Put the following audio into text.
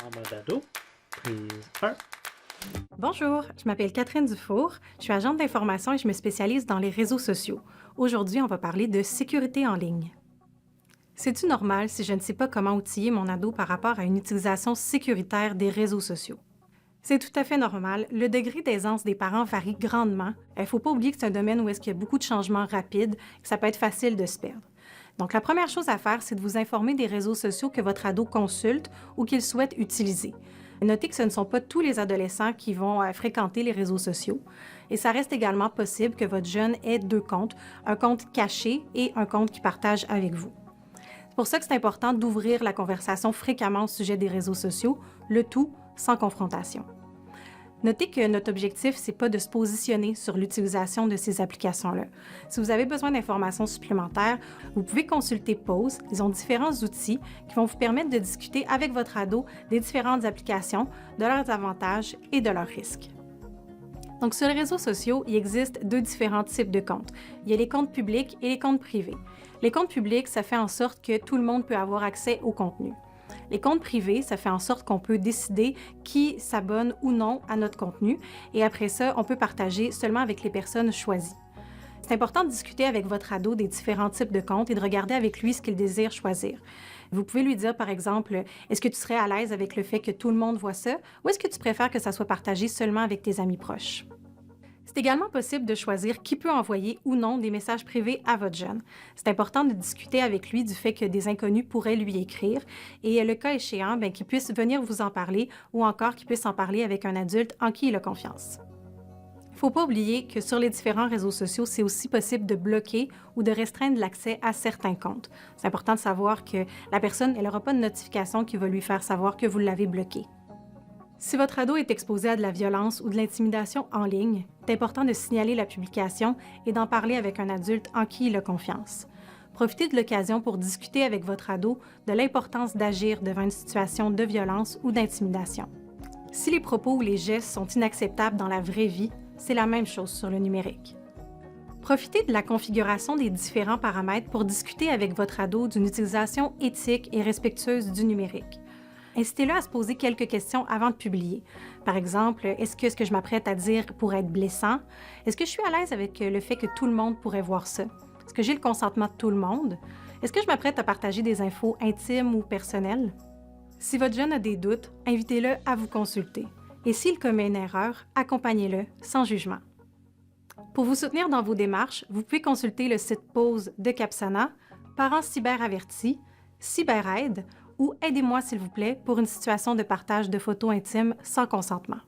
En mode ado, prise 1. Bonjour, je m'appelle Catherine Dufour, je suis agente d'information et je me spécialise dans les réseaux sociaux. Aujourd'hui, on va parler de sécurité en ligne. C'est-tu normal si je ne sais pas comment outiller mon ado par rapport à une utilisation sécuritaire des réseaux sociaux? C'est tout à fait normal. Le degré d'aisance des parents varie grandement. Il ne faut pas oublier que c'est un domaine où il y a beaucoup de changements rapides, que ça peut être facile de se perdre. Donc, la première chose à faire, c'est de vous informer des réseaux sociaux que votre ado consulte ou qu'il souhaite utiliser. Notez que ce ne sont pas tous les adolescents qui vont fréquenter les réseaux sociaux. Et ça reste également possible que votre jeune ait deux comptes, un compte caché et un compte qu'il partage avec vous. C'est pour ça que c'est important d'ouvrir la conversation fréquemment au sujet des réseaux sociaux, le tout sans confrontation. Notez que notre objectif, c'est pas de se positionner sur l'utilisation de ces applications-là. Si vous avez besoin d'informations supplémentaires, vous pouvez consulter Pause. Ils ont différents outils qui vont vous permettre de discuter avec votre ado des différentes applications, de leurs avantages et de leurs risques. Donc, sur les réseaux sociaux, il existe deux différents types de comptes. Il y a les comptes publics et les comptes privés. Les comptes publics, ça fait en sorte que tout le monde peut avoir accès au contenu. Les comptes privés, ça fait en sorte qu'on peut décider qui s'abonne ou non à notre contenu et après ça, on peut partager seulement avec les personnes choisies. C'est important de discuter avec votre ado des différents types de comptes et de regarder avec lui ce qu'il désire choisir. Vous pouvez lui dire, par exemple, est-ce que tu serais à l'aise avec le fait que tout le monde voit ça ou est-ce que tu préfères que ça soit partagé seulement avec tes amis proches? C'est également possible de choisir qui peut envoyer ou non des messages privés à votre jeune. C'est important de discuter avec lui du fait que des inconnus pourraient lui écrire et le cas échéant, qu'il puisse venir vous en parler ou encore qu'il puisse en parler avec un adulte en qui il a confiance. Il ne faut pas oublier que sur les différents réseaux sociaux, c'est aussi possible de bloquer ou de restreindre l'accès à certains comptes. C'est important de savoir que la personne, elle n'aura pas de notification qui va lui faire savoir que vous l'avez bloqué. Si votre ado est exposé à de la violence ou de l'intimidation en ligne, c'est important de signaler la publication et d'en parler avec un adulte en qui il a confiance. Profitez de l'occasion pour discuter avec votre ado de l'importance d'agir devant une situation de violence ou d'intimidation. Si les propos ou les gestes sont inacceptables dans la vraie vie, c'est la même chose sur le numérique. Profitez de la configuration des différents paramètres pour discuter avec votre ado d'une utilisation éthique et respectueuse du numérique. Incitez-le à se poser quelques questions avant de publier. Par exemple, est-ce que ce que je m'apprête à dire pourrait être blessant? Est-ce que je suis à l'aise avec le fait que tout le monde pourrait voir ça? Est-ce que j'ai le consentement de tout le monde? Est-ce que je m'apprête à partager des infos intimes ou personnelles? Si votre jeune a des doutes, invitez-le à vous consulter. Et s'il commet une erreur, accompagnez-le sans jugement. Pour vous soutenir dans vos démarches, vous pouvez consulter le site Pause de Capsana, Parents cyber avertis, CyberAide ou Aidez-moi s'il vous plaît pour une situation de partage de photos intimes sans consentement.